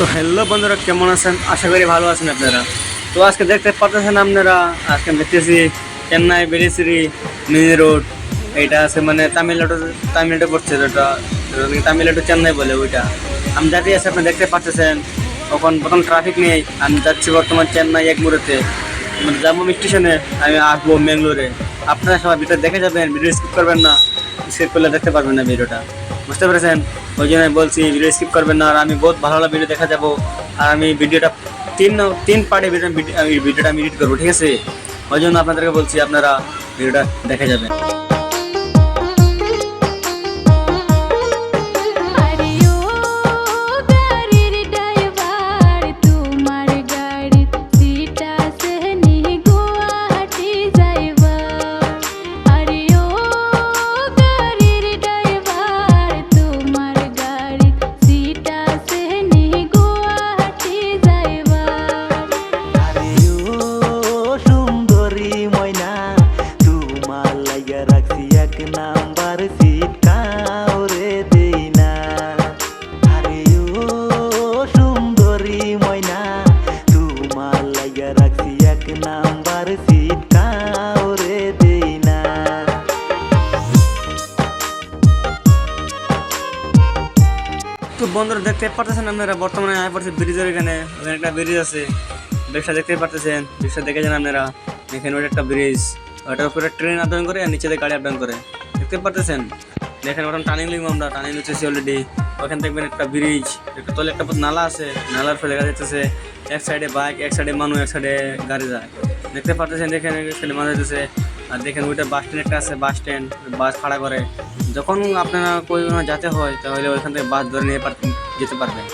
তো হ্যালো বন্ধুরা, কেমন আছেন? আশা করি ভালো আছেন আপনারা। তো আজকে দেখতে পাচ্ছেন আপনারা, আজকে আমি দেখতেছি চেন্নাই বেরিশ্রী মিনি রোড। এটা আছে মানে তামিলনাড়ু পড়ছে, যেটা তামিলনাড়ু চেন্নাই বলে ওইটা। আমি যাতে আছে আপনি দেখতে পাচ্ছেন, তখন প্রথম ট্রাফিক নেই। আমি যাচ্ছি বর্তমান চেন্নাই একমুড়েতে, মানে যাবো স্টেশনে, আমি আসবো ম্যাঙ্গলোরে। আপনারা সবাই ভিডিও দেখে যাবেন, ভিডিও স্কিপ করবেন না। স্কিপ করলে দেখতে পারবেন না ভিডিওটা, বুঝতে পেরেছেন? ওই জন্য বলছি ভিডিও স্কিপ করবেন না। আর আমি বহুত ভালো ভালো ভিডিও দেখা যাবো। আর আমি ভিডিওটা তিন পার্টে ভিডিওটা আমি এডিট করবো, ঠিক আছে? ওই জন্য আপনাদেরকে বলছি আপনারা ভিডিওটা দেখে যাবেন। তো বন্ধুরা, দেখতে পারতেছেন আপনারা, বর্তমানে আয় পড়ছে ব্রিজের ওখানে একটা ব্রিজ আছে। ব্রিজটা দেখতে পারতেছেন, ব্রিজটা দেখে যান আপনারা। এখানে ওটা একটা ব্রিজ, ওটার উপরে ট্রেন আপ ডাউন করে আর নিচে দিয়ে গাড়ি আপ ডাউন করে, দেখতে পারতেছেন। দেখেন ওটা টার্নিং লিখবো আমরা, টার্নিং লিখতেছি অলরেডি। ওখানে দেখবেন একটা ব্রিজ, একটা তলে একটা নালা আছে, নালার ফলে দেখা যাচ্ছে এক সাইডে বাইক, এক সাইডে মানুষ, এক সাইডে গাড়ি যায়, দেখতে পারতেছেন। দেখেন এক সাইডে মানুষ যাচ্ছে। আর দেখেন ওইটা বাস স্ট্যান্ড একটা আছে, বাস স্ট্যান্ড, বাস ভাড়া করে। যখন আপনারা কই যেতে হয় তাহলে ওইখান থেকে বাস ধরে নিয়ে যেতে পারবেন।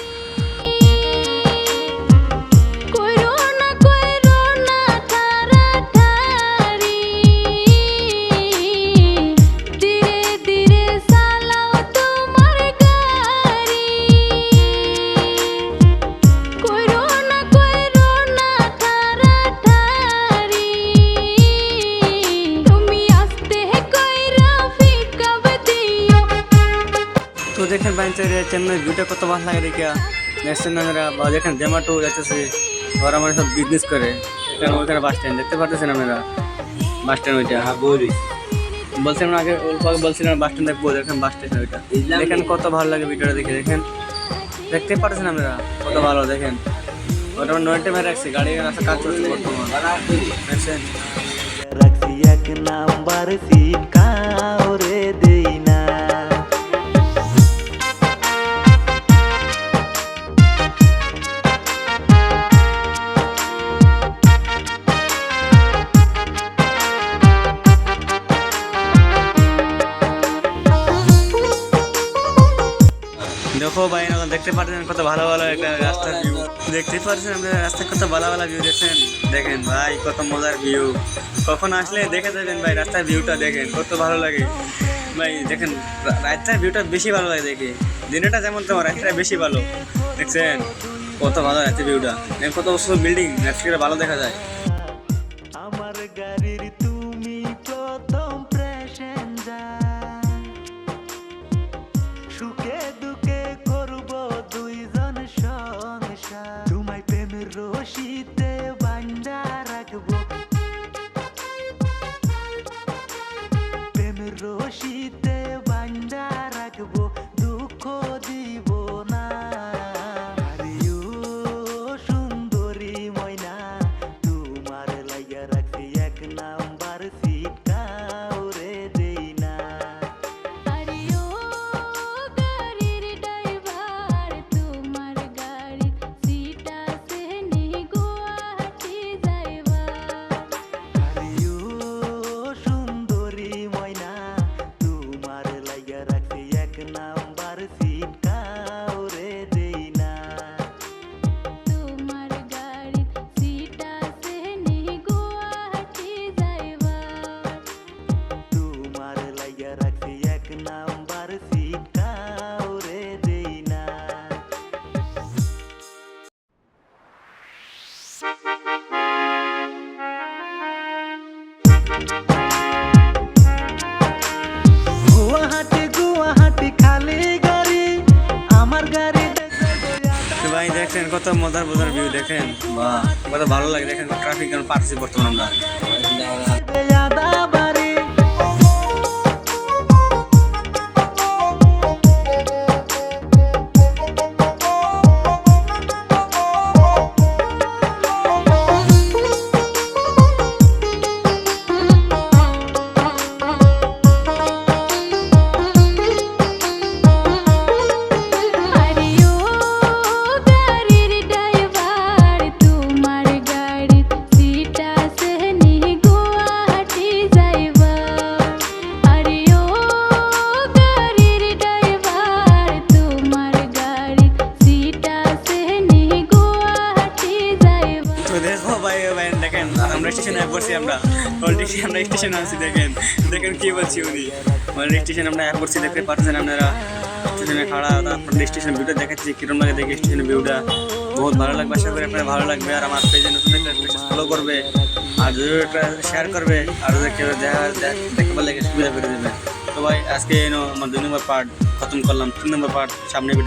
তো দেখেন বাইরে চেন্নাই ভিউটা কত ভালো লাগে দেখিয়া। দেখছেন আপনারা, বা দেখেন জেমাটো যাচ্ছে, ওরা মানে সব বিজনেস করে। এখানে ওইখানে বাস স্ট্যান্ড দেখতে পাচ্ছেন আপনারা, বাস স্ট্যান্ড ওইটা বলছিলাম আগে, বলছিলাম বাস স্ট্যান্ড দেখবো। দেখেন বাস স্ট্যান্ড ওইটা, দেখেন কত ভালো লাগে ভিডিওটা দেখে। দেখেন দেখতে পাচ্ছেন আপনারা কত ভালো। দেখেন ওটা নয় টাইমে রাখছি, গাড়ি রাস্তা কাজ করছে বর্তমান, দেখছেন। দেখো ভাই, দেখতে পাচ্ছেন কত ভালো ভালো একটা রাস্তার ভিউ, দেখতে পাচ্ছেন আপনারা রাস্তায় কত ভালো ভালো ভিউ দেখছেন। দেখেন ভাই কত মজার ভিউ, কখন আসলে দেখে যাবেন ভাই। রাস্তার ভিউটা দেখেন কত ভালো লাগে ভাই। দেখেন রাস্তার ভিউটা বেশি ভালো লাগে দেখে, দিনেটা যেমন তোমার রাস্তাটা বেশি ভালো। দেখছেন কত ভালো রাস্তার ভিউটা, কত সুন্দর বিল্ডিং, রাস্তাটা ভালো দেখা যায়। আমার গাড়ির তুমি প্রথম প্যাসেঞ্জার, সুখে দুঃখে করব দুইজন সংসার, তোমায় প্রেমের রশিতে বান্ধা রাখবো, প্রেমের রশিতে বান্ধা রাখবো, দুঃখ দিব না। আরে ও সুন্দরী ময়না, তোমার দেখেন কত মজার মজার ভিউ দেখেন, বা কত ভালো লাগে দেখেন। ট্রাফিক জ্যাম পাচ্ছি বর্তমানে আমরা। আদাবাড়ি আরিও গাড়ির ড্রাইভার তোমার গাড়ির সিট আছে নি গুয়াহাটি যাইবা। আরিও গাড়ির ড্রাইভার তোমার গাড়ির সিট আছে নি গুয়াহাটি যাইবা। তো দেখো ভাই ভাই দেখেন আমরা স্টেশনে পড়ছি, আমরা অলরেডি আমরা স্টেশনে আছি। দেখেন দেখেন কি বলছি উনি, মানে স্টেশন আমরা পড়ছি, দেখতে পাচ্ছেন আপনারা স্টেশনে খাড়া। তারপর স্টেশন ভিউটা দেখাচ্ছি কিরকম লাগে দেখে স্টেশনের ভিউটা, বহুত ভালো লাগবে। আশা করি আপনার ভালো লাগবে। আর আমার পেজে নতুন একটা ফলো করবে, আর যদি একটা শেয়ার করবে, আর যদি কেউ দেখতে পারলে সুবিধা করে দেবে। তো ভাই আজকে আমার 2 নম্বর পার্ট খতম করলাম, 3 নম্বর পার্ট সামনে ভিডিও